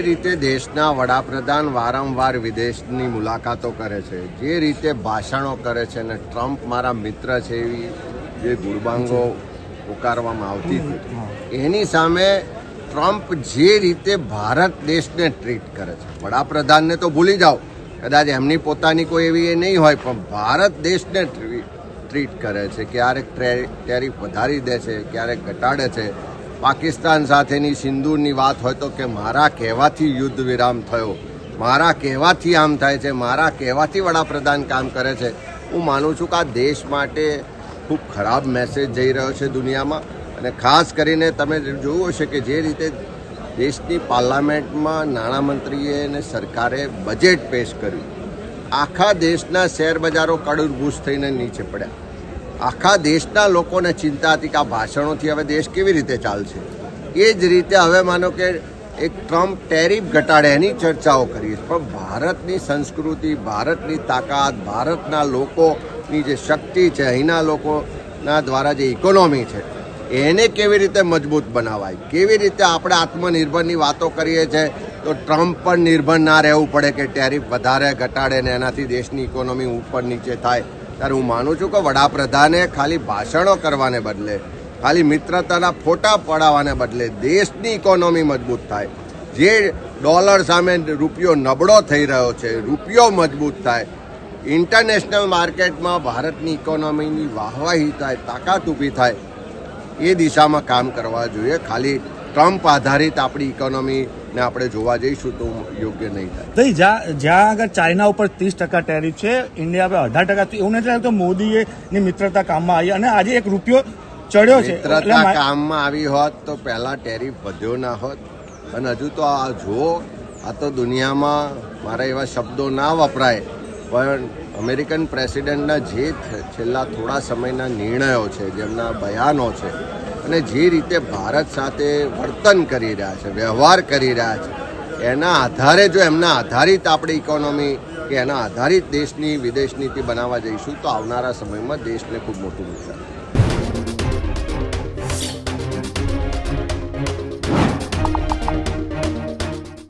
રીતે દેશના વડાપ્રધાન વારંવાર વિદેશની મુલાકાતો કરે છે, જે રીતે ભાષણો કરે છે અને ટ્રમ્પ મારા મિત્ર છે એવી જે ગુણબાંગો પોકારવામાં આવતી હતી, એની સામે ટ્રમ્પ જે રીતે ભારત દેશને ટ્રીટ કરે છે, વડાપ્રધાનને તો ભૂલી જાઓ, કદાચ એમની પોતાની કોઈ એવી એ નહીં હોય, પણ ભારત દેશને ટ્રીટ કરે છે. ક્યારેક ટેરિફ વધારી દે છે, ક્યારેક ઘટાડે છે. પાકિસ્તાન સાથેની સિંદૂરની વાત હોય તો કે મારા કહેવાથી યુદ્ધ વિરામ થયો, મારા કહેવાથી આમ થાય છે, મારા કહેવાથી વડાપ્રધાન કામ કરે છે. હું માનું છું કે આ દેશ માટે ખૂબ ખરાબ મેસેજ જઈ રહ્યો છે દુનિયામાં. અને ખાસ કરીને તમે જોયું હશે કે જે રીતે દેશની પાર્લામેન્ટમાં નાણામંત્રીએ અને સરકારે બજેટ પેશ કર્યું, આખા દેશના શેર બજારો કડૂરભૂસ થઈને નીચે પડ્યા. આખા દેશના લોકોને ચિંતા હતી કે આ ભાષણોથી હવે દેશ કેવી રીતે ચાલશે. એ જ રીતે હવે માનો કે એક ટ્રમ્પ ટેરિફ ઘટાડે એની ચર્ચાઓ કરી, પણ ભારતની સંસ્કૃતિ, ભારતની તાકાત, ભારતના લોકોની જે શક્તિ છે, અહીંના લોકોના દ્વારા જે ઇકોનોમી છે, એને કેવી રીતે મજબૂત બનાવાય, કેવી રીતે આપણે આત્મનિર્ભરની વાતો કરીએ છીએ તો ટ્રમ્પ પણ નિર્ભર ના રહેવું પડે કે ટેરિફ વધારે ઘટાડે ને એનાથી દેશની ઇકોનોમી ઉપર નીચે થાય. ત્યારે હું માનું છું કે વડાપ્રધાને ખાલી ભાષણો કરવાને બદલે, ખાલી મિત્રતાના ફોટા પડાવવાને બદલે દેશની ઇકોનોમી મજબૂત થાય. જે ડોલર સામે રૂપિયો નબળો થઈ રહ્યો છે, રૂપિયો મજબૂત થાય, ઇન્ટરનેશનલ માર્કેટમાં ભારતની ઇકોનોમીની વાહવાહી થાય, તાકાત ઊભી થાય, એ દિશામાં કામ કરવા જોઈએ. ખાલી ટ્રમ્પ આધારિત આપણી ઇકોનોમીને આપણે જોવા જઈશું તો યોગ્ય નહીં થાય. જ્યાં આગળ ચાઇના ઉપર 30% ટેરિફ છે, ઇન્ડિયા પર 18%, એવું નથી લાગતું મોદીની મિત્રતા કામમાં આવી અને આજે એક રૂપિયો ચડ્યો છે. મિત્રતા કામમાં આવી હોત તો પહેલા ટેરિફ વધ્યો ના હોત. અને હજુ તો આ જુઓ, આ તો દુનિયામાં મારા એવા શબ્દો ના વપરાય, પણ અમેરિકન પ્રેસિડેન્ટના જે છેલ્લા થોડા સમયના નિર્ણયો છે, જેમના બયાનો છે, અને જે રીતે ભારત સાથે વર્તન કરી રહ્યા છે, વ્યવહાર કરી રહ્યા છે, એના આધારે જો એમના આધારિત આપણી ઇકોનોમી કે એના આધારિત દેશની વિદેશ નીતિ બનાવવા જઈશું તો આવનારા સમયમાં દેશને ખૂબ મોટું નુકસાન.